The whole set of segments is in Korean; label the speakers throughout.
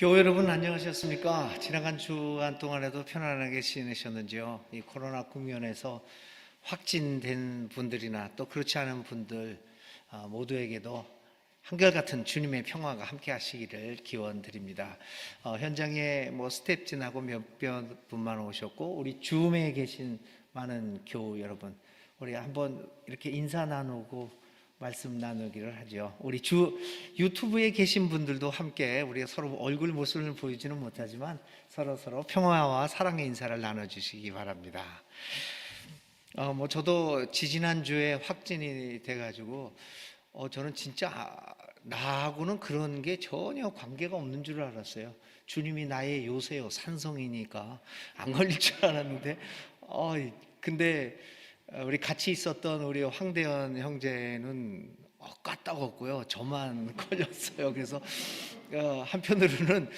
Speaker 1: 교회 여러분 안녕하셨습니까? 지나간 주간 동안에도 편안하게 지내셨는지요? 이 코로나 국면에서 확진된 분들이나 또 그렇지 않은 분들 모두에게도 한결같은 주님의 평화가 함께 하시기를 기원드립니다. 현장에 스텝진하고 몇몇 분만 오셨고 우리 줌에 계신 많은 교우 여러분, 우리 한번 이렇게 인사 나누고 말씀 나누기를 하죠. 우리 유튜브에 계신 분들도 함께 우리가 서로 얼굴 모습을 보이지는 못하지만 서로 평화와 사랑의 인사를 나눠주시기 바랍니다. 저도 지지난주에 확진이 돼가지고 저는 진짜 나하고는 그런 게 전혀 관계가 없는 줄 알았어요. 주님이 나의 요새요 산성이니까 안 걸릴 줄 알았는데 근데 우리 같이 있었던 우리 황대현 형제는 까딱없고요, 저만 걸렸어요. 그래서 한편으로는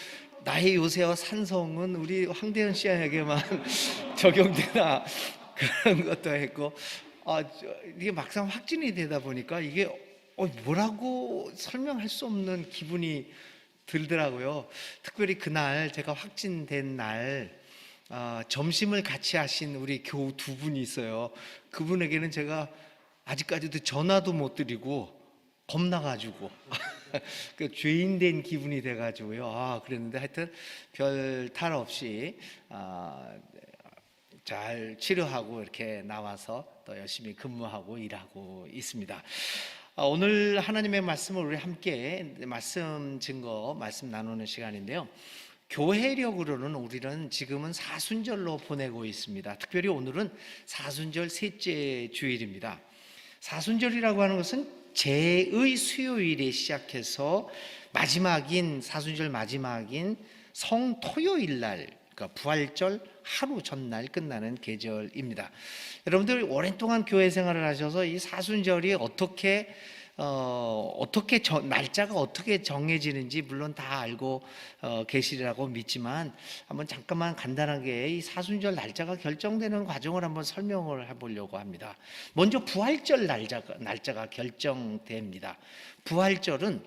Speaker 1: 나의 요새와 산성은 우리 황대현 씨에게만 적용되나 그런 것도 했고, 이게 막상 확진이 되다 보니까 이게 뭐라고 설명할 수 없는 기분이 들더라고요. 특별히 그날 제가 확진된 날 점심을 같이 하신 우리 교우 두 분이 있어요. 그분에게는 제가 아직까지도 전화도 못 드리고 겁나가지고 그 죄인 된 기분이 돼가지고요. 그랬는데 하여튼 별 탈 없이 잘 치료하고 이렇게 나와서 또 열심히 근무하고 일하고 있습니다. 오늘 하나님의 말씀을 우리 함께 말씀 나누는 시간인데요. 교회력으로는 우리는 지금은 사순절로 보내고 있습니다. 특별히 오늘은 사순절 셋째 주일입니다. 사순절이라고 하는 것은 제의 수요일에 시작해서 사순절 마지막인 성토요일 날, 그러니까 부활절 하루 전날 끝나는 계절입니다. 여러분들 오랜 동안 교회 생활을 하셔서 이 사순절이 날짜가 어떻게 정해지는지 물론 다 알고 계시리라고 믿지만 한번 잠깐만 간단하게 이 사순절 날짜가 결정되는 과정을 한번 설명을 해보려고 합니다. 먼저 부활절 날짜가 결정됩니다. 부활절은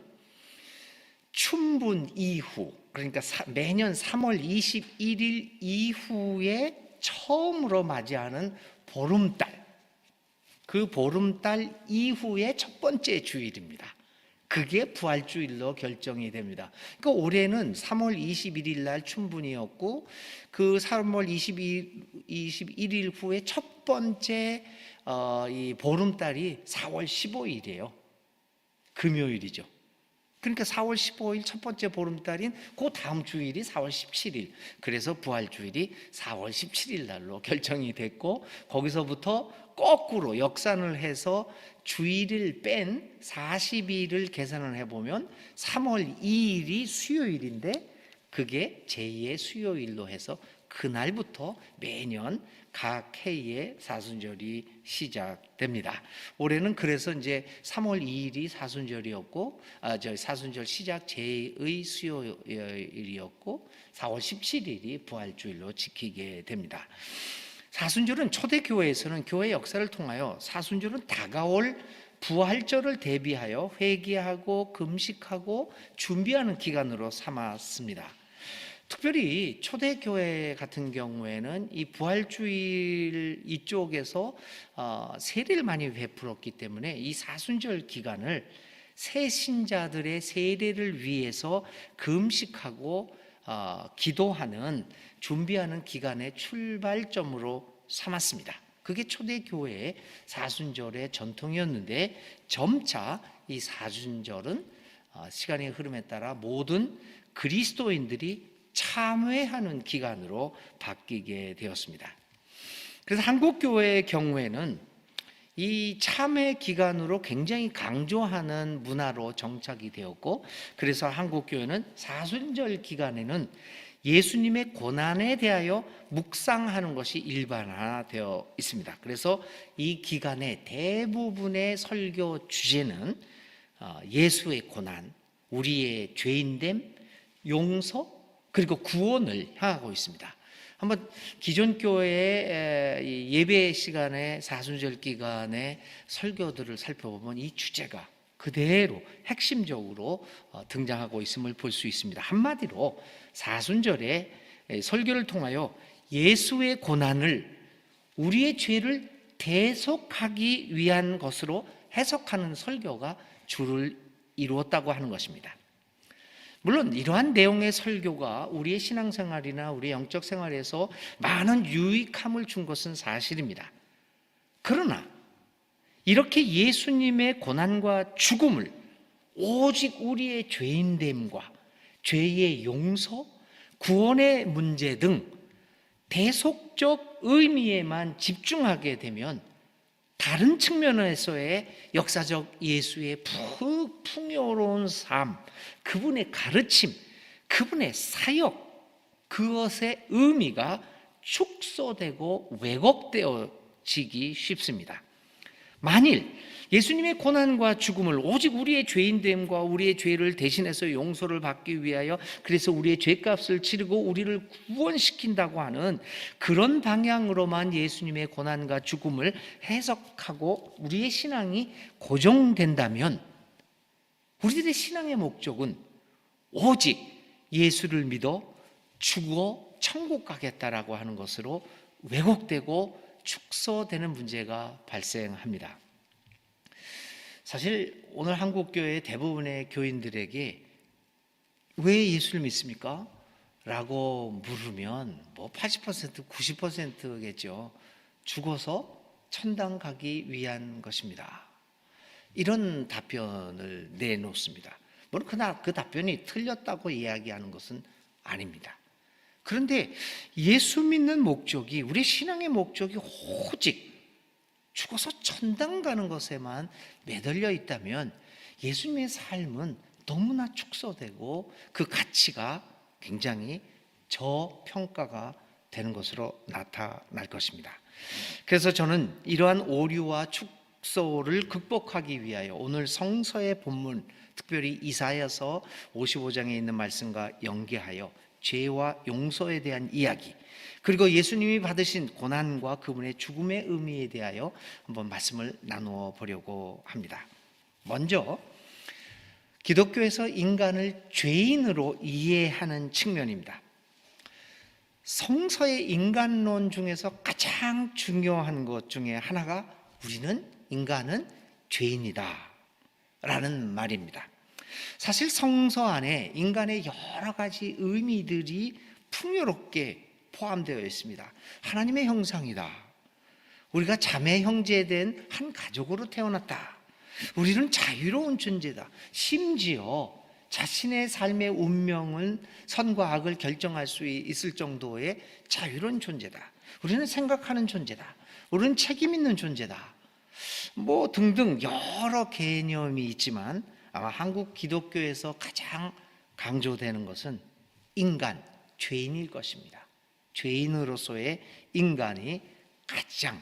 Speaker 1: 춘분 이후, 그러니까 매년 3월 21일 이후에 처음으로 맞이하는 보름달, 그 보름달 이후의 첫 번째 주일입니다. 그게 부활주일로 결정이 됩니다. 그러니까 올해는 3월 21일 날 춘분이었고 그 3월 21일 후에 첫 번째 이 보름달이 4월 15일이에요. 금요일이죠. 그러니까 4월 15일 첫 번째 보름달인 그 다음 주일이 4월 17일. 그래서 부활주일이 4월 17일 날로 결정이 됐고, 거기서부터 거꾸로 역산을 해서 주일을 뺀 40일을 계산을 해보면 3월 2일이 수요일인데 그게 제2의 수요일로 해서 그날부터 매년 각 해의 사순절이 시작됩니다. 올해는 그래서 이제 3월 2일이 사순절이었고, 사순절 시작 제2의 수요일이었고 4월 17일이 부활주일로 지키게 됩니다. 사순절은 초대교회에서는 교회 역사를 통하여 사순절은 다가올 부활절을 대비하여 회개하고 금식하고 준비하는 기간으로 삼았습니다. 특별히 초대교회 같은 경우에는 이 부활주일 이쪽에서 세례를 많이 베풀었기 때문에 이 사순절 기간을 새 신자들의 세례를 위해서 금식하고 기도하는, 준비하는 기간의 출발점으로 삼았습니다. 그게 초대교회의 사순절의 전통이었는데 점차 이 사순절은 시간의 흐름에 따라 모든 그리스도인들이 참회하는 기간으로 바뀌게 되었습니다. 그래서 한국교회의 경우에는 이 참회 기간으로 굉장히 강조하는 문화로 정착이 되었고, 그래서 한국교회는 사순절 기간에는 예수님의 고난에 대하여 묵상하는 것이 일반화되어 있습니다. 그래서 이 기간의 대부분의 설교 주제는 예수의 고난, 우리의 죄인됨, 용서, 그리고 구원을 향하고 있습니다. 한번 기존 교회의 예배 시간에 사순절 기간의 설교들을 살펴보면 이 주제가 그대로 핵심적으로 등장하고 있음을 볼 수 있습니다. 한마디로 사순절의 설교를 통하여 예수의 고난을 우리의 죄를 대속하기 위한 것으로 해석하는 설교가 주를 이루었다고 하는 것입니다. 물론 이러한 내용의 설교가 우리의 신앙생활이나 우리의 영적 생활에서 많은 유익함을 준 것은 사실입니다. 그러나 이렇게 예수님의 고난과 죽음을 오직 우리의 죄인됨과 죄의 용서, 구원의 문제 등 대속적 의미에만 집중하게 되면 다른 측면에서의 역사적 예수의 풍요로운 삶, 그분의 가르침, 그분의 사역, 그것의 의미가 축소되고 왜곡되어지기 쉽습니다. 만일 예수님의 고난과 죽음을 오직 우리의 죄인됨과 우리의 죄를 대신해서 용서를 받기 위하여 그래서 우리의 죄값을 치르고 우리를 구원시킨다고 하는 그런 방향으로만 예수님의 고난과 죽음을 해석하고 우리의 신앙이 고정된다면 우리들의 신앙의 목적은 오직 예수를 믿어 죽어 천국 가겠다라고 하는 것으로 왜곡되고 축소되는 문제가 발생합니다. 사실 오늘 한국 교회의 대부분의 교인들에게 왜 예수를 믿습니까? 라고 물으면 80%, 90%겠죠. 죽어서 천당 가기 위한 것입니다. 이런 답변을 내놓습니다. 물론 그 답변이 틀렸다고 이야기하는 것은 아닙니다. 그런데 예수 믿는 목적이, 우리 신앙의 목적이 오직 죽어서 천당 가는 것에만 매달려 있다면 예수님의 삶은 너무나 축소되고 그 가치가 굉장히 저평가가 되는 것으로 나타날 것입니다. 그래서 저는 이러한 오류와 축소를 극복하기 위하여 오늘 성서의 본문, 특별히 이사야서 55장에 있는 말씀과 연계하여 죄와 용서에 대한 이야기, 그리고 예수님이 받으신 고난과 그분의 죽음의 의미에 대하여 한번 말씀을 나누어 보려고 합니다. 먼저 기독교에서 인간을 죄인으로 이해하는 측면입니다. 성서의 인간론 중에서 가장 중요한 것 중에 하나가 인간은 죄인이다 라는 말입니다. 사실 성서 안에 인간의 여러 가지 의미들이 풍요롭게 포함되어 있습니다. 하나님의 형상이다. 우리가 자매 형제된 한 가족으로 태어났다. 우리는 자유로운 존재다. 심지어 자신의 삶의 운명은 선과 악을 결정할 수 있을 정도의 자유로운 존재다. 우리는 생각하는 존재다. 우리는 책임 있는 존재다. 등등 여러 개념이 있지만 아마 한국 기독교에서 가장 강조되는 것은 인간, 죄인일 것입니다. 죄인으로서의 인간이 가장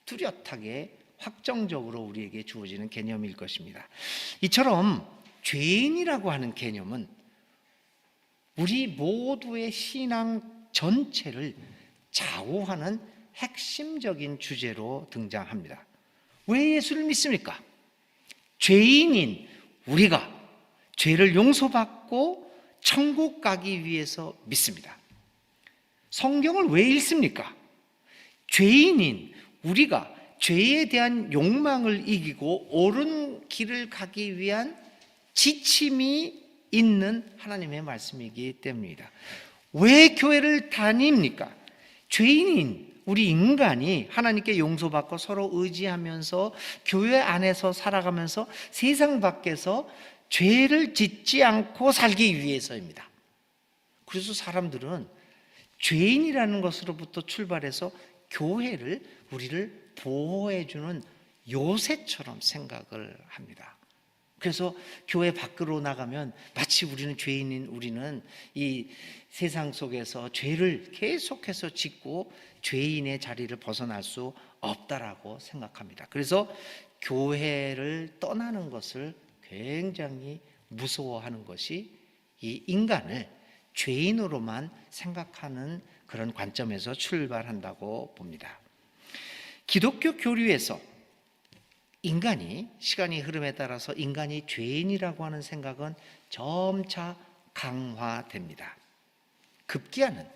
Speaker 1: 뚜렷하게 확정적으로 우리에게 주어지는 개념일 것입니다. 이처럼 죄인이라고 하는 개념은 우리 모두의 신앙 전체를 좌우하는 핵심적인 주제로 등장합니다. 왜 예수를 믿습니까? 죄인인 우리가 죄를 용서받고 천국 가기 위해서 믿습니다. 성경을 왜 읽습니까? 죄인인 우리가 죄에 대한 욕망을 이기고 옳은 길을 가기 위한 지침이 있는 하나님의 말씀이기 때문입니다. 왜 교회를 다닙니까? 죄인인 우리 인간이 하나님께 용서받고 서로 의지하면서 교회 안에서 살아가면서 세상 밖에서 죄를 짓지 않고 살기 위해서입니다. 그래서 사람들은 죄인이라는 것으로부터 출발해서 교회를 우리를 보호해주는 요새처럼 생각을 합니다. 그래서 교회 밖으로 나가면 마치 우리는 이 세상 속에서 죄를 계속해서 짓고 죄인의 자리를 벗어날 수 없다라고 생각합니다. 그래서 교회를 떠나는 것을 굉장히 무서워하는 것이 이 인간을 죄인으로만 생각하는 그런 관점에서 출발한다고 봅니다. 기독교 교리에서 인간이 시간이 흐름에 따라서 인간이 죄인이라고 하는 생각은 점차 강화됩니다. 급기야는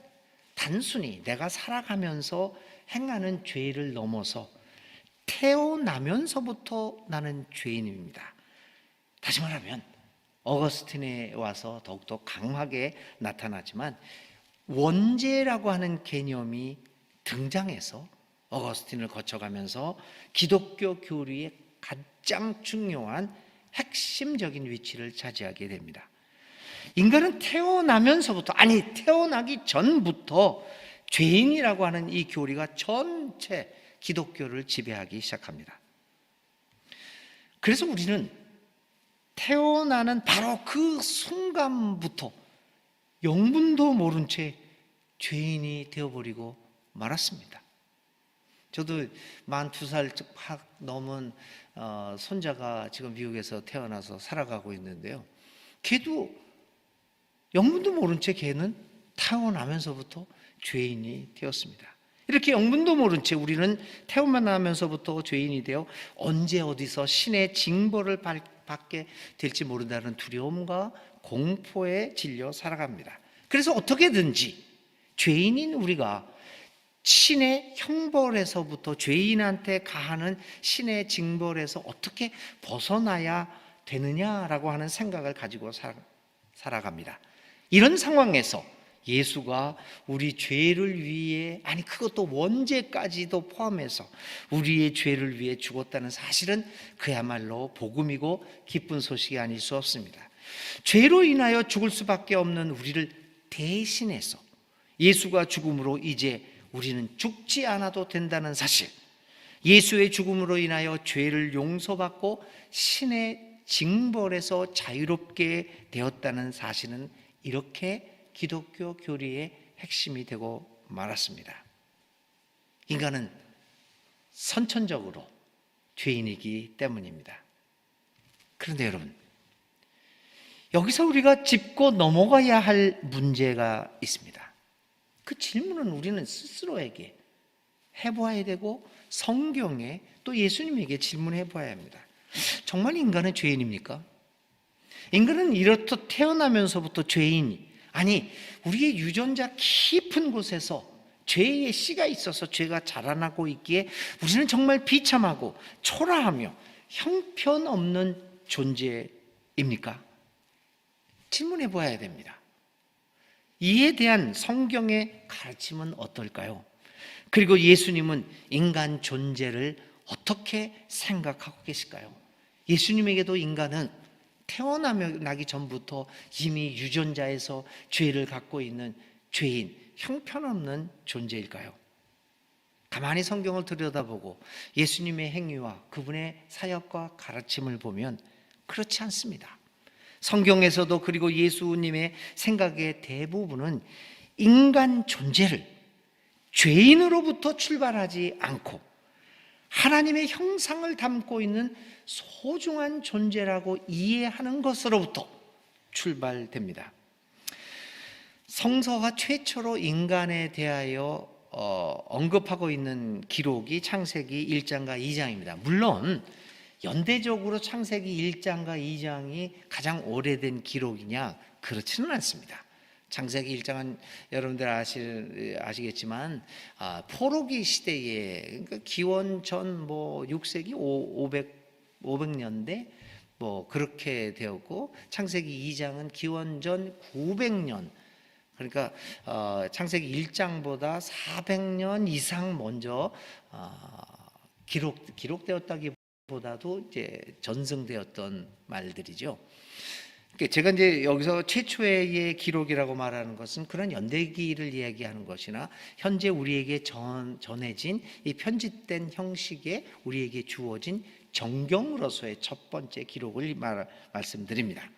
Speaker 1: 단순히 내가 살아가면서 행하는 죄를 넘어서 태어나면서부터 나는 죄인입니다. 다시 말하면 어거스틴에 와서 더욱더 강하게 나타나지만 원죄라고 하는 개념이 등장해서 어거스틴을 거쳐가면서 기독교 교리의 가장 중요한 핵심적인 위치를 차지하게 됩니다. 인간은 태어나면서부터, 아니 태어나기 전부터 죄인이라고 하는 이 교리가 전체 기독교를 지배하기 시작합니다. 그래서 우리는 태어나는 바로 그 순간부터 영문도 모른 채 죄인이 되어버리고 말았습니다. 저도 42살 확 넘은 손자가 지금 미국에서 태어나서 살아가고 있는데요, 걔도 영문도 모른 채 걔는 태어나면서부터 죄인이 되었습니다. 이렇게 영문도 모른 채 우리는 태어나면서부터 죄인이 되어 언제 어디서 신의 징벌을 받게 될지 모른다는 두려움과 공포에 질려 살아갑니다. 그래서 어떻게든지 죄인인 우리가 신의 형벌에서부터, 죄인한테 가하는 신의 징벌에서 어떻게 벗어나야 되느냐라고 하는 생각을 가지고 살아갑니다. 이런 상황에서 예수가 우리 죄를 위해, 아니 그것도 원죄까지도 포함해서 우리의 죄를 위해 죽었다는 사실은 그야말로 복음이고 기쁜 소식이 아닐 수 없습니다. 죄로 인하여 죽을 수밖에 없는 우리를 대신해서 예수가 죽음으로 이제 우리는 죽지 않아도 된다는 사실, 예수의 죽음으로 인하여 죄를 용서받고 신의 징벌에서 자유롭게 되었다는 사실은 이렇게 기독교 교리의 핵심이 되고 말았습니다. 인간은 선천적으로 죄인이기 때문입니다. 그런데 여러분, 여기서 우리가 짚고 넘어가야 할 문제가 있습니다. 그 질문은 우리는 스스로에게 해보아야 되고 성경에 또 예수님에게 질문해 보아야 합니다. 정말 인간은 죄인입니까? 인간은 이렇듯 태어나면서부터 죄인이, 아니 우리의 유전자 깊은 곳에서 죄의 씨가 있어서 죄가 자라나고 있기에 우리는 정말 비참하고 초라하며 형편없는 존재입니까? 질문해 보아야 됩니다. 이에 대한 성경의 가르침은 어떨까요? 그리고 예수님은 인간 존재를 어떻게 생각하고 계실까요? 예수님에게도 인간은 태어나기 전부터 이미 유전자에서 죄를 갖고 있는 죄인, 형편없는 존재일까요? 가만히 성경을 들여다보고 예수님의 행위와 그분의 사역과 가르침을 보면 그렇지 않습니다. 성경에서도 그리고 예수님의 생각의 대부분은 인간 존재를 죄인으로부터 출발하지 않고 하나님의 형상을 담고 있는 소중한 존재라고 이해하는 것으로부터 출발됩니다. 성서가 최초로 인간에 대하여 언급하고 있는 기록이 창세기 1장과 2장입니다. 물론 연대적으로 창세기 1장과 2장이 가장 오래된 기록이냐? 그렇지는 않습니다. 창세기 1장은 여러분들 아시겠지만 포로기 시대에, 그러니까 기원 전 6세기 500년대 그렇게 되었고, 창세기 2장은 기원 전 900년, 그러니까 창세기 1장보다 400년 이상 먼저 기록되었다기보다도 이제 전승되었던 말들이죠. 제가 이제 여기서 최초의 기록이라고 말하는 것은 그런 연대기를 이야기하는 것이나 현재 우리에게 전해진 이 편집된 형식에 우리에게 주어진 정경으로서의 첫 번째 기록을 말씀드립니다.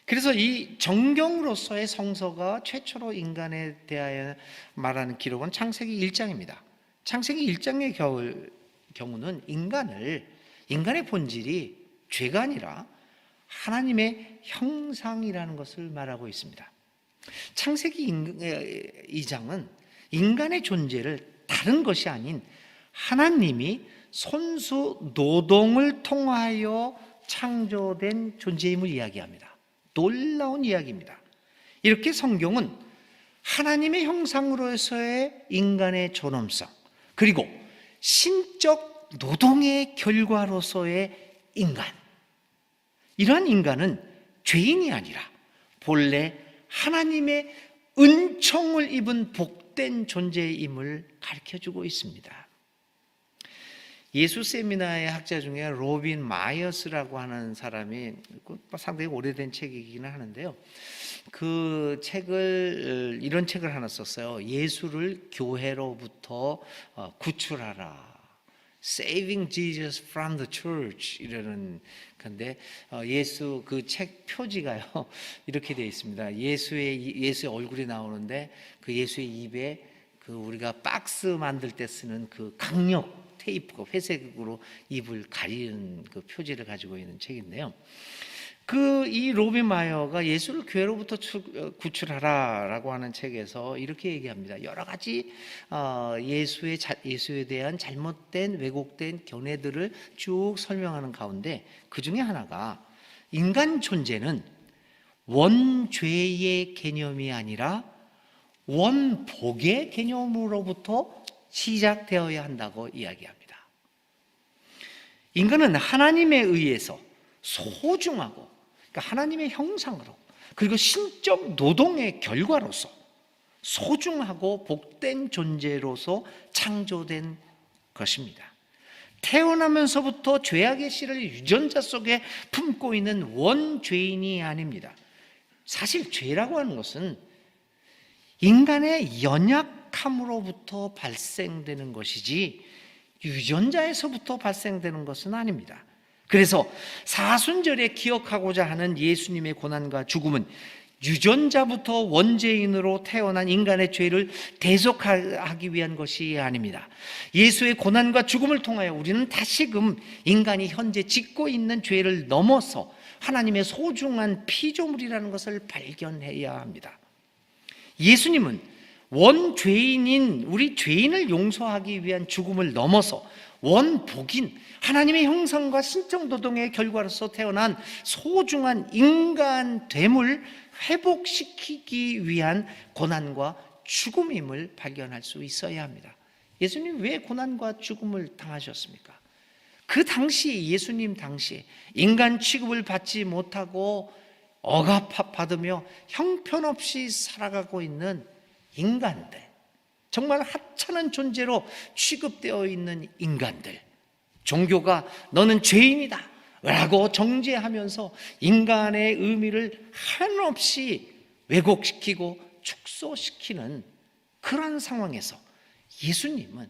Speaker 1: 그래서 이 정경으로서의 성서가 최초로 인간에 대하여 말하는 기록은 창세기 1장입니다. 창세기 1장의 경우는 인간의 본질이 죄가 아니라 하나님의 형상이라는 것을 말하고 있습니다. 창세기 2장은 인간의 존재를 다른 것이 아닌 하나님이 손수 노동을 통하여 창조된 존재임을 이야기합니다. 놀라운 이야기입니다. 이렇게 성경은 하나님의 형상으로서의 인간의 존엄성, 그리고 신적 노동의 결과로서의 인간, 이러한 인간은 죄인이 아니라 본래 하나님의 은총을 입은 복된 존재임을 가르쳐주고 있습니다. 예수 세미나의 학자 중에 로빈 마이어스라고 하는 사람이 상당히 오래된 책이기는 하는데요, 그 책을, 이런 책을 하나 썼어요. 예수를 교회로부터 구출하라, Saving Jesus from the Church, 이러는 건데, 예수 그 책 표지가요 이렇게 되어 있습니다. 예수의 얼굴이 나오는데, 그 예수의 입에 그 우리가 박스 만들 때 쓰는 그 강력 테이프가 회색으로 입을 가리는 그 표지를 가지고 있는 책인데요, 이 로빈 마이어가 예수를 교회로부터 구출하라라고 하는 책에서 이렇게 얘기합니다. 여러 가지 예수에 대한 잘못된 왜곡된 견해들을 쭉 설명하는 가운데 그 중에 하나가, 인간 존재는 원죄의 개념이 아니라 원복의 개념으로부터 시작되어야 한다고 이야기합니다. 인간은 하나님에 의해서 소중하고, 그러니까 하나님의 형상으로, 그리고 신적 노동의 결과로서 소중하고 복된 존재로서 창조된 것입니다. 태어나면서부터 죄악의 씨를 유전자 속에 품고 있는 원죄인이 아닙니다. 사실 죄라고 하는 것은 인간의 연약함으로부터 발생되는 것이지 유전자에서부터 발생되는 것은 아닙니다. 그래서 사순절에 기억하고자 하는 예수님의 고난과 죽음은 유전자부터 원죄인으로 태어난 인간의 죄를 대속하기 위한 것이 아닙니다. 예수의 고난과 죽음을 통하여 우리는 다시금 인간이 현재 짓고 있는 죄를 넘어서 하나님의 소중한 피조물이라는 것을 발견해야 합니다. 예수님은 원죄인인 우리 죄인을 용서하기 위한 죽음을 넘어서 원복인 하나님의 형상과 신적 노동의 결과로서 태어난 소중한 인간됨을 회복시키기 위한 고난과 죽음임을 발견할 수 있어야 합니다. 예수님 왜 고난과 죽음을 당하셨습니까? 그 당시, 예수님 당시에 인간 취급을 받지 못하고 억압받으며 형편없이 살아가고 있는 인간들, 정말 하찮은 존재로 취급되어 있는 인간들, 종교가 너는 죄인이다 라고 정죄하면서 인간의 의미를 한없이 왜곡시키고 축소시키는 그런 상황에서 예수님은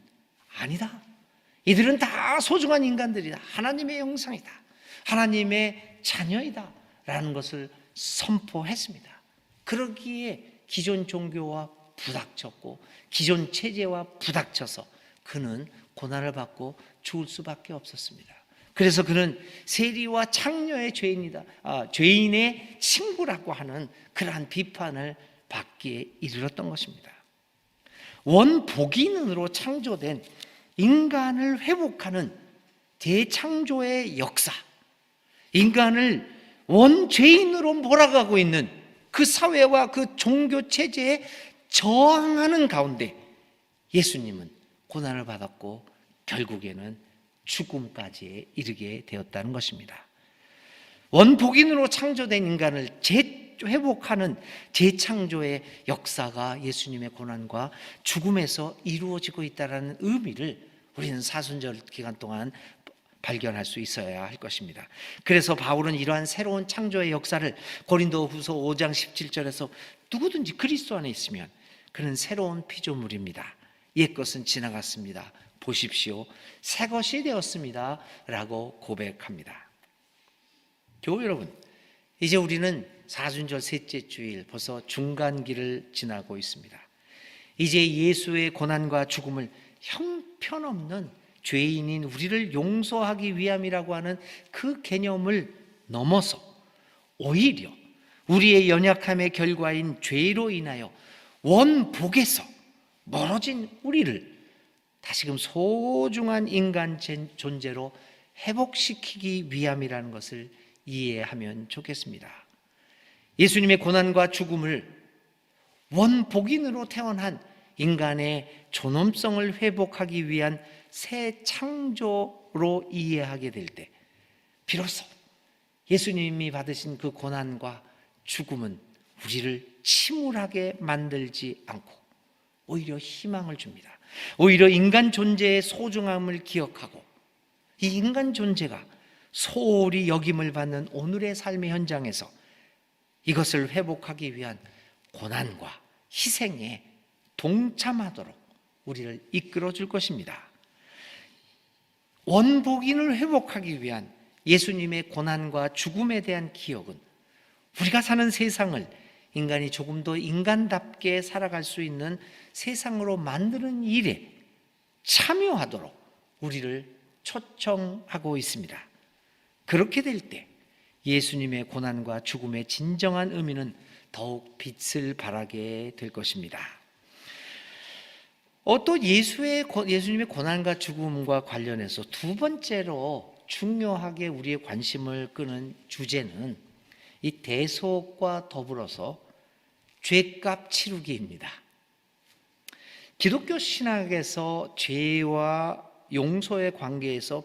Speaker 1: 아니다, 이들은 다 소중한 인간들이다, 하나님의 형상이다, 하나님의 자녀이다 라는 것을 선포했습니다. 그러기에 기존 종교와 부닥쳤고 기존 체제와 부닥쳐서 그는 고난을 받고 죽을 수밖에 없었습니다. 그래서 그는 세리와 창녀의 죄인이다, 죄인의 친구라고 하는 그러한 비판을 받기에 이르렀던 것입니다. 원복인으로 창조된 인간을 회복하는 대창조의 역사, 인간을 원죄인으로 몰아가고 있는 그 사회와 그 종교 체제에 저항하는 가운데 예수님은 고난을 받았고 결국에는 죽음까지 이르게 되었다는 것입니다. 원복인으로 창조된 인간을 회복하는 재창조의 역사가 예수님의 고난과 죽음에서 이루어지고 있다는 의미를 우리는 사순절 기간 동안 발견할 수 있어야 할 것입니다. 그래서 바울은 이러한 새로운 창조의 역사를 고린도후서 5장 17절에서 누구든지 그리스도 안에 있으면 그는 새로운 피조물입니다. 옛것은 지나갔습니다. 보십시오, 새 것이 되었습니다 라고 고백합니다. 교우 여러분, 이제 우리는 사순절 셋째 주일, 벌써 중간기를 지나고 있습니다. 이제 예수의 고난과 죽음을 형편없는 죄인인 우리를 용서하기 위함이라고 하는 그 개념을 넘어서 오히려 우리의 연약함의 결과인 죄로 인하여 원복에서 멀어진 우리를 다시금 소중한 인간 존재로 회복시키기 위함이라는 것을 이해하면 좋겠습니다. 예수님의 고난과 죽음을 원복인으로 태어난 인간의 존엄성을 회복하기 위한 새 창조로 이해하게 될 때 비로소 예수님이 받으신 그 고난과 죽음은 우리를 침울하게 만들지 않고 오히려 희망을 줍니다. 오히려 인간 존재의 소중함을 기억하고 이 인간 존재가 소홀히 여김을 받는 오늘의 삶의 현장에서 이것을 회복하기 위한 고난과 희생에 동참하도록 우리를 이끌어 줄 것입니다. 원복인을 회복하기 위한 예수님의 고난과 죽음에 대한 기억은 우리가 사는 세상을 인간이 조금 더 인간답게 살아갈 수 있는 세상으로 만드는 일에 참여하도록 우리를 초청하고 있습니다. 그렇게 될 때 예수님의 고난과 죽음의 진정한 의미는 더욱 빛을 발하게 될 것입니다. 또 예수님의 고난과 죽음과 관련해서 두 번째로 중요하게 우리의 관심을 끄는 주제는 이 대속과 더불어서 죄값 치르기입니다. 기독교 신학에서 죄와 용서의 관계에서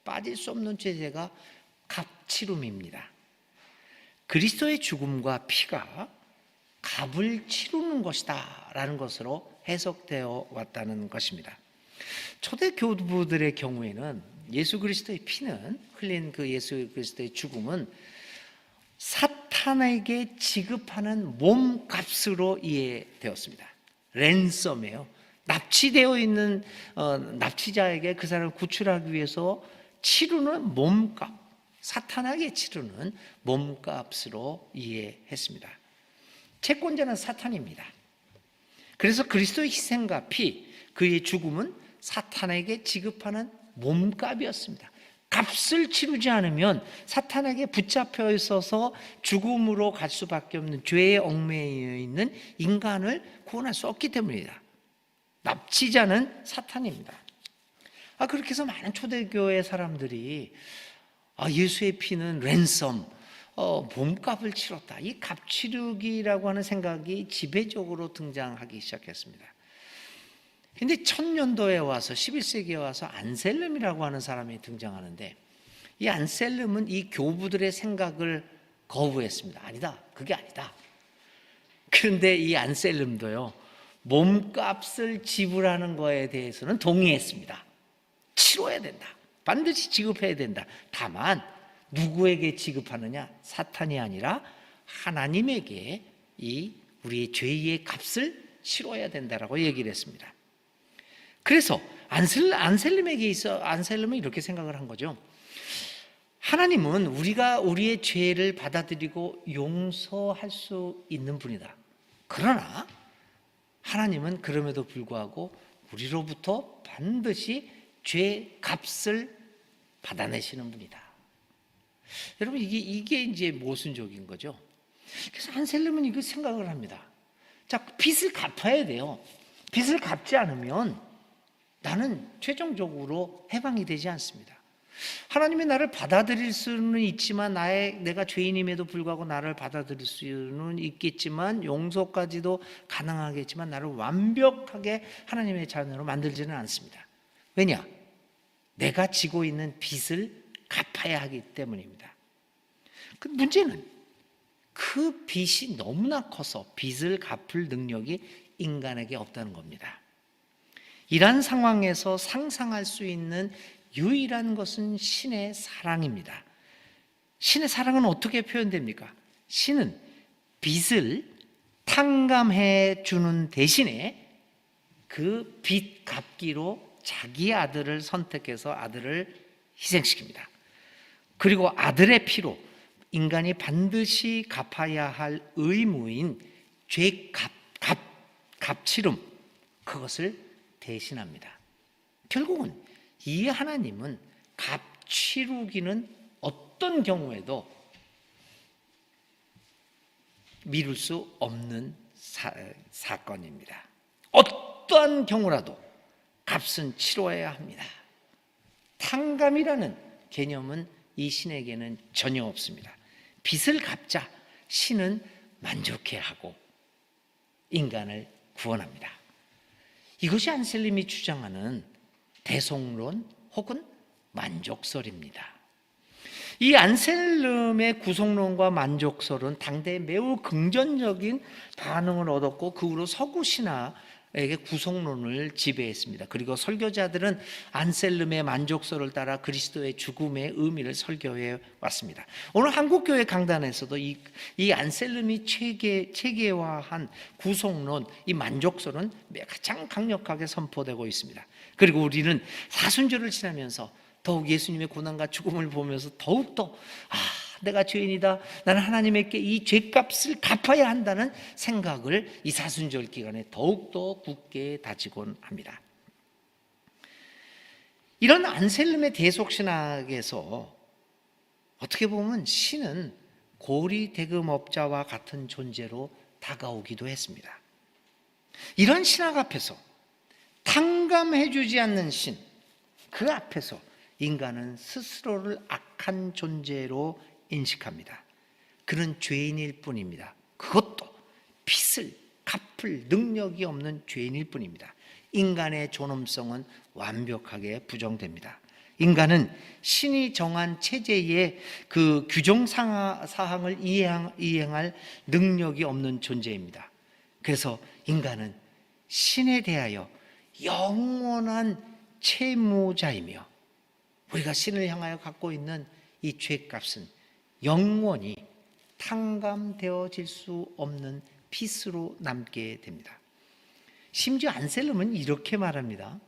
Speaker 1: 빠질 수 없는 죄가 값치름입니다. 그리스도의 죽음과 피가 값을 치르는 것이다 라는 것으로 해석되어 왔다는 것입니다. 초대 교부들의 경우에는 예수 그리스도의 피는, 흘린 그 예수 그리스도의 죽음은 사탄에게 지급하는 몸값으로 이해되었습니다. 랜섬이에요. 납치되어 있는 납치자에게 그 사람을 구출하기 위해서 치르는 몸값, 사탄에게 치르는 몸값으로 이해했습니다. 채권자는 사탄입니다. 그래서 그리스도의 희생과 피, 그의 죽음은 사탄에게 지급하는 몸값이었습니다. 값을 치르지 않으면 사탄에게 붙잡혀 있어서 죽음으로 갈 수밖에 없는 죄에 얽매여 있는 인간을 구원할 수 없기 때문이다. 납치자는 사탄입니다. 그렇게 해서 많은 초대교회 사람들이 예수의 피는 랜섬, 몸값을 치렀다. 이 값치르기라고 하는 생각이 지배적으로 등장하기 시작했습니다. 근데 1000년도에 와서 11세기에 와서 안셀름이라고 하는 사람이 등장하는데 이 안셀름은 이 교부들의 생각을 거부했습니다. 아니다. 그게 아니다. 그런데 이 안셀름도요. 몸값을 지불하는 거에 대해서는 동의했습니다. 치러야 된다. 반드시 지급해야 된다. 다만 누구에게 지급하느냐? 사탄이 아니라 하나님에게 이 우리의 죄의 값을 치러야 된다라고 얘기를 했습니다. 그래서 안셀름은 이렇게 생각을 한 거죠. 하나님은 우리가 우리의 죄를 받아들이고 용서할 수 있는 분이다. 그러나 하나님은 그럼에도 불구하고 우리로부터 반드시 죄 값을 받아내시는 분이다. 여러분 이게 이제 모순적인 거죠. 그래서 안셀름은 이거 생각을 합니다. 자, 빚을 갚아야 돼요. 빚을 갚지 않으면 나는 최종적으로 해방이 되지 않습니다. 하나님이 나를 받아들일 수는 있지만 내가 죄인임에도 불구하고 나를 받아들일 수는 있겠지만 용서까지도 가능하겠지만 나를 완벽하게 하나님의 자녀로 만들지는 않습니다. 왜냐? 내가 지고 있는 빚을 갚아야 하기 때문입니다. 그 문제는 그 빚이 너무나 커서 빚을 갚을 능력이 인간에게 없다는 겁니다. 이러한 상황에서 상상할 수 있는 유일한 것은 신의 사랑입니다. 신의 사랑은 어떻게 표현됩니까? 신은 빚을 탕감해 주는 대신에 그 빚 갚기로 자기 아들을 선택해서 아들을 희생시킵니다. 그리고 아들의 피로 인간이 반드시 갚아야 할 의무인 죄 값치름, 그것을 대신합니다. 결국은 이 하나님은 값치르기는 어떤 경우에도 미룰 수 없는 사건입니다. 어떠한 경우라도 값은 치러야 합니다. 탕감이라는 개념은 이 신에게는 전혀 없습니다. 빚을 갚자 신은 만족해하고 인간을 구원합니다. 이것이 안셀름이 주장하는 대속론 혹은 만족설입니다. 이 안셀름의 구속론과 만족설은 당대에 매우 긍정적인 반응을 얻었고 그 후로 서구 신화에게 구속론을 지배했습니다. 그리고 설교자들은 안셀름의 만족설을 따라 그리스도의 죽음의 의미를 설교해 왔습니다. 오늘 한국교회 강단에서도 이 안셀름이 체계화한 구속론, 이 만족설은 가장 강력하게 선포되고 있습니다. 그리고 우리는 사순절을 지나면서 더욱 예수님의 고난과 죽음을 보면서 더욱더 내가 죄인이다, 나는 하나님께 이 죄값을 갚아야 한다는 생각을 이 사순절 기간에 더욱더 굳게 다지곤 합니다. 이런 안셀름의 대속신학에서 어떻게 보면 신은 고리 대금업자와 같은 존재로 다가오기도 했습니다. 이런 신학 앞에서 탕감해주지 않는 신, 그 앞에서 인간은 스스로를 악한 존재로 인식합니다. 그는 죄인일 뿐입니다. 그것도 빚을 갚을 능력이 없는 죄인일 뿐입니다. 인간의 존엄성은 완벽하게 부정됩니다. 인간은 신이 정한 체제의 그 규정 사항을 이행할 능력이 없는 존재입니다. 그래서 인간은 신에 대하여 영원한 채무자이며 우리가 신을 향하여 갖고 있는 이 죄값은 영원히 탕감되어질 수 없는 빚으로 남게 됩니다. 심지어 안셀름은 이렇게 말합니다.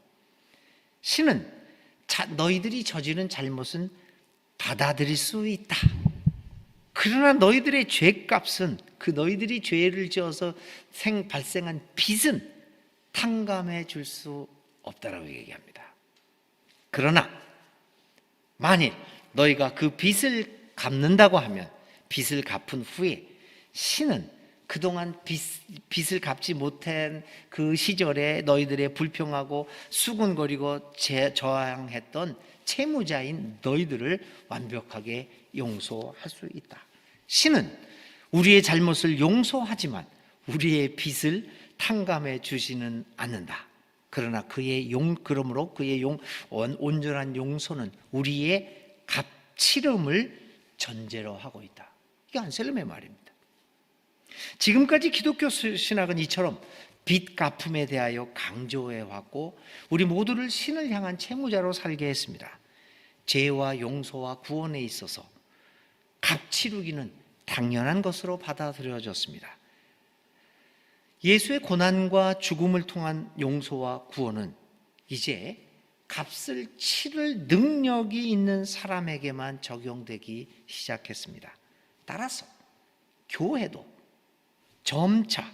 Speaker 1: 신은 너희들이 저지른 잘못은 받아들일 수 있다. 그러나 너희들의 죄값은, 그 너희들이 죄를 지어서 발생한 빚은 탕감해 줄 수 없다라고 얘기합니다. 그러나 만일 너희가 그 빚을 갚는다고 하면, 빚을 갚은 후에 신은 그동안 빚을 갚지 못한 그 시절에 너희들의 불평하고 수군거리고 저항했던 채무자인 너희들을 완벽하게 용서할 수 있다. 신은 우리의 잘못을 용서하지만 우리의 빚을 탕감해 주지는 않는다. 그러나 그러므로 그의 온전한 용서는 우리의 값치름을 전제로 하고 있다. 이게 안셀름의 말입니다. 지금까지 기독교 신학은 이처럼 빚 갚음에 대하여 강조해 왔고 우리 모두를 신을 향한 채무자로 살게 했습니다. 죄와 용서와 구원에 있어서 값치르기는 당연한 것으로 받아들여졌습니다. 예수의 고난과 죽음을 통한 용서와 구원은 이제 값을 치를 능력이 있는 사람에게만 적용되기 시작했습니다. 따라서 교회도 점차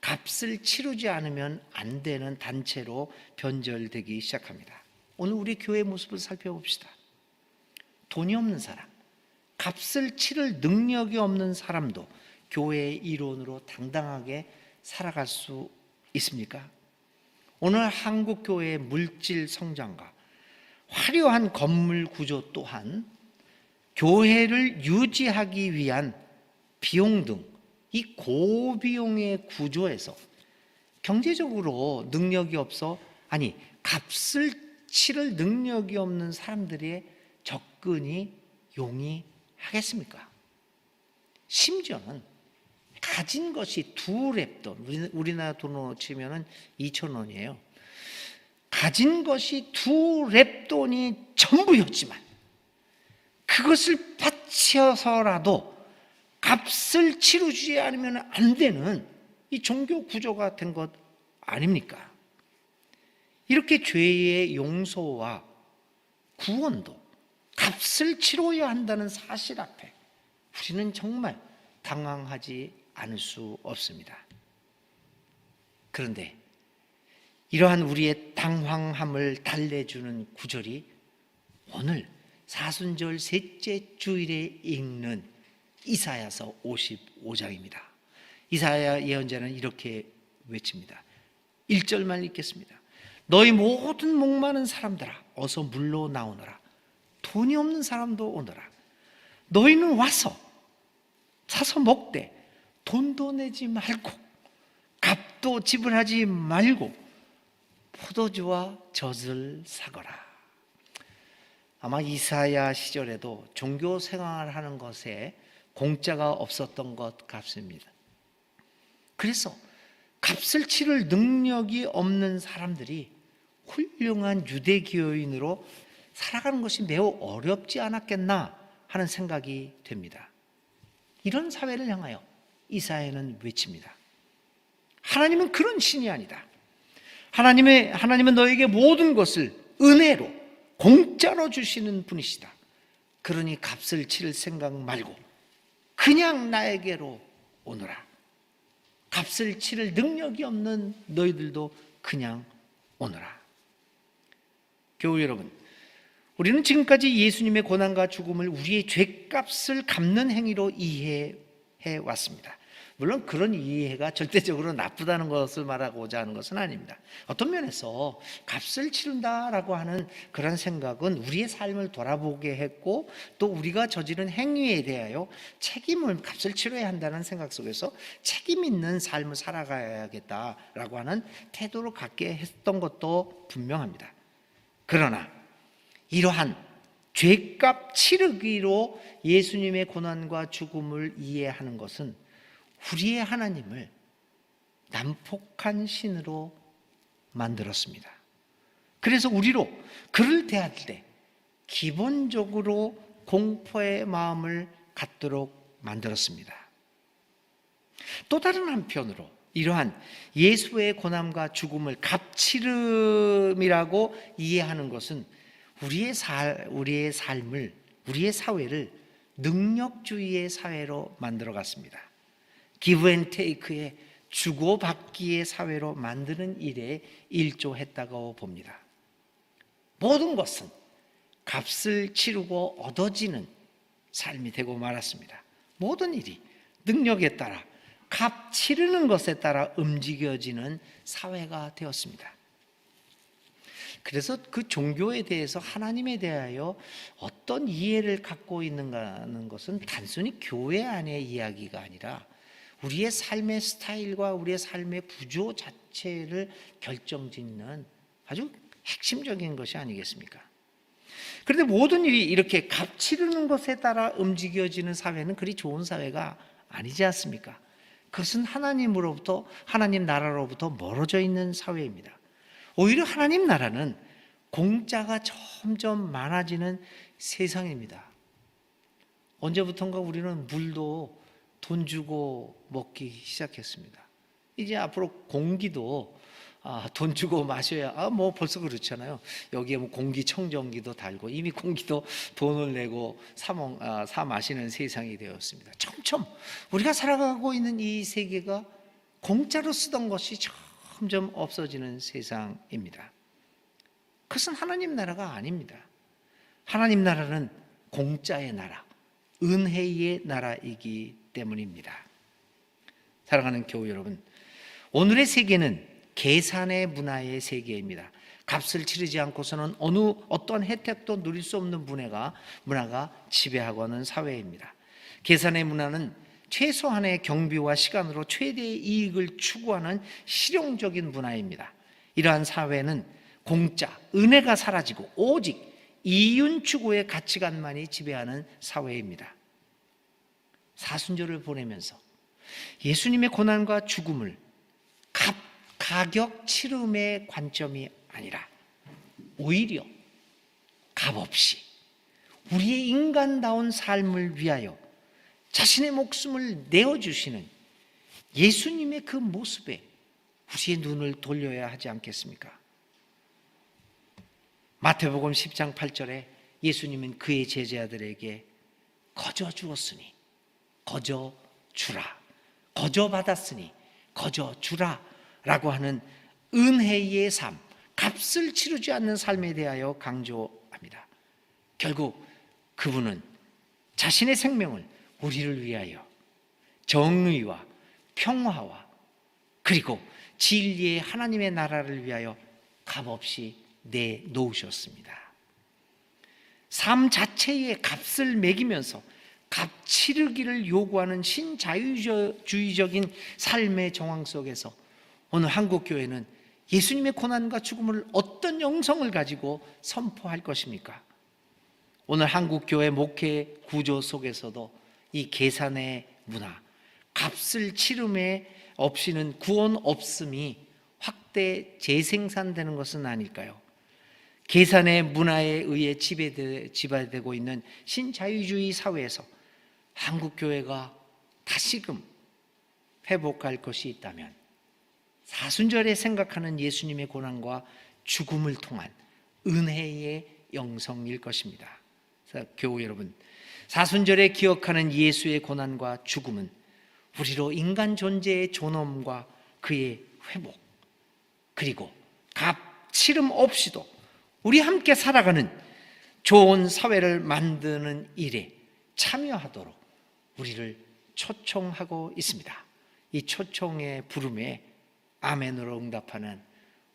Speaker 1: 값을 치르지 않으면 안 되는 단체로 변절되기 시작합니다. 오늘 우리 교회의 모습을 살펴봅시다. 돈이 없는 사람, 값을 치를 능력이 없는 사람도 교회의 일원으로 당당하게 살아갈 수 있습니까? 오늘 한국교회의 물질 성장과 화려한 건물 구조 또한 교회를 유지하기 위한 비용 등 이 고비용의 구조에서 경제적으로 능력이 없어, 값을 치를 능력이 없는 사람들의 접근이 용이하겠습니까? 심지어는 가진 것이 $2, 우리나라 돈으로 치면 2,000원이에요. 가진 것이 $2 전부였지만 그것을 바쳐서라도 값을 치르지 않으면 안 되는 이 종교 구조가 된 것 아닙니까? 이렇게 죄의 용서와 구원도 값을 치러야 한다는 사실 앞에 우리는 정말 당황하지 않을 수 없습니다. 그런데 이러한 우리의 당황함을 달래주는 구절이 오늘 사순절 셋째 주일에 읽는 이사야서 55장입니다. 이사야 예언자는 이렇게 외칩니다. 1절만 읽겠습니다. 너희 모든 목마른 사람들아 어서 물로 나오너라. 돈이 없는 사람도 오너라. 너희는 와서 사서 먹되 돈도 내지 말고 값도 지불하지 말고 포도주와 젖을 사거라. 아마 이사야 시절에도 종교 생활하는 것에 공짜가 없었던 것 같습니다. 그래서 값을 치를 능력이 없는 사람들이 훌륭한 유대교인으로 살아가는 것이 매우 어렵지 않았겠나 하는 생각이 됩니다. 이런 사회를 향하여 이사야는 외칩니다. 하나님은 그런 신이 아니다. 하나님은 너에게 모든 것을 은혜로 공짜로 주시는 분이시다. 그러니 값을 치를 생각 말고 그냥 나에게로 오너라. 값을 치를 능력이 없는 너희들도 그냥 오너라. 교우 여러분, 우리는 지금까지 예수님의 고난과 죽음을 우리의 죄값을 갚는 행위로 이해해 왔습니다. 물론 그런 이해가 절대적으로 나쁘다는 것을 말하고자 하는 것은 아닙니다. 어떤 면에서 값을 치른다라고 하는 그런 생각은 우리의 삶을 돌아보게 했고 또 우리가 저지른 행위에 대하여 값을 치러야 한다는 생각 속에서 책임 있는 삶을 살아가야겠다라고 하는 태도를 갖게 했던 것도 분명합니다. 그러나 이러한 죄값 치르기로 예수님의 고난과 죽음을 이해하는 것은 우리의 하나님을 난폭한 신으로 만들었습니다. 그래서 우리로 그를 대할 때 기본적으로 공포의 마음을 갖도록 만들었습니다. 또 다른 한편으로 이러한 예수의 고난과 죽음을 값치름이라고 이해하는 것은 우리의 삶을, 우리의 사회를 능력주의의 사회로 만들어갔습니다. 기브 앤 테이크의 주고받기의 사회로 만드는 일에 일조했다고 봅니다. 모든 것은 값을 치르고 얻어지는 삶이 되고 말았습니다. 모든 일이 능력에 따라 값 치르는 것에 따라 움직여지는 사회가 되었습니다. 그래서 그 종교에 대해서 하나님에 대하여 어떤 이해를 갖고 있는가 하는 것은 단순히 교회 안의 이야기가 아니라 우리의 삶의 스타일과 우리의 삶의 구조 자체를 결정짓는 아주 핵심적인 것이 아니겠습니까? 그런데 모든 일이 이렇게 값 치르는 것에 따라 움직여지는 사회는 그리 좋은 사회가 아니지 않습니까? 그것은 하나님으로부터, 하나님 나라로부터 멀어져 있는 사회입니다. 오히려 하나님 나라는 공짜가 점점 많아지는 세상입니다. 언제부턴가 우리는 물도 돈 주고 먹기 시작했습니다. 이제 앞으로 공기도 돈 주고 마셔야 벌써 그렇잖아요. 여기에 공기청정기도 달고 이미 공기도 돈을 내고 사 마시는 세상이 되었습니다. 점점 우리가 살아가고 있는 이 세계가 공짜로 쓰던 것이 점점 없어지는 세상입니다. 그것은 하나님 나라가 아닙니다. 하나님 나라는 공짜의 나라, 은혜의 나라이기 때문입니다. 사랑하는 교우 여러분, 오늘의 세계는 계산의 문화의 세계입니다. 값을 치르지 않고서는 어떤 혜택도 누릴 수 없는 문화가 지배하고 있는 사회입니다. 계산의 문화는 최소한의 경비와 시간으로 최대의 이익을 추구하는 실용적인 문화입니다. 이러한 사회는 공짜, 은혜가 사라지고 오직 이윤 추구의 가치관만이 지배하는 사회입니다. 사순절을 보내면서 예수님의 고난과 죽음을 가격 치름의 관점이 아니라 오히려 값없이 우리의 인간다운 삶을 위하여 자신의 목숨을 내어주시는 예수님의 그 모습에 우리의 눈을 돌려야 하지 않겠습니까? 마태복음 10장 8절에 예수님은 그의 제자들에게 거저 주었으니 거저 주라, 거저 받았으니 거저 주라 라고 하는 은혜의 삶, 값을 치르지 않는 삶에 대하여 강조합니다. 결국 그분은 자신의 생명을 우리를 위하여 정의와 평화와 그리고 진리의 하나님의 나라를 위하여 값없이 내놓으셨습니다. 삶 자체에 값을 매기면서 값 치르기를 요구하는 신자유주의적인 삶의 정황 속에서 오늘 한국교회는 예수님의 고난과 죽음을 어떤 영성을 가지고 선포할 것입니까? 오늘 한국교회 목회 구조 속에서도 이 계산의 문화, 값을 치름에 없이는 구원 없음이 확대 재생산되는 것은 아닐까요? 계산의 문화에 의해 지배되고 있는 신자유주의 사회에서 한국교회가 다시금 회복할 것이 있다면 사순절에 생각하는 예수님의 고난과 죽음을 통한 은혜의 영성일 것입니다. 교우 여러분, 사순절에 기억하는 예수의 고난과 죽음은 우리로 인간 존재의 존엄과 그의 회복, 그리고 값 치름 없이도 우리 함께 살아가는 좋은 사회를 만드는 일에 참여하도록 우리를 초청하고 있습니다. 이 초청의 부름에 아멘으로 응답하는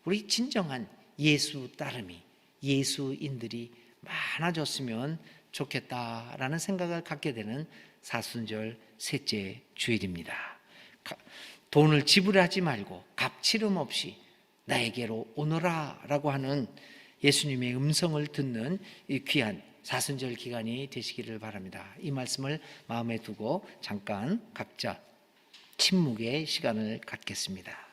Speaker 1: 우리 진정한 예수 따름이, 예수인들이 많아졌으면 좋겠다라는 생각을 갖게 되는 사순절 셋째 주일입니다. 돈을 지불하지 말고 값치름 없이 나에게로 오너라 라고 하는 예수님의 음성을 듣는 이 귀한 사순절 기간이 되시기를 바랍니다. 이 말씀을 마음에 두고 잠깐 각자 침묵의 시간을 갖겠습니다.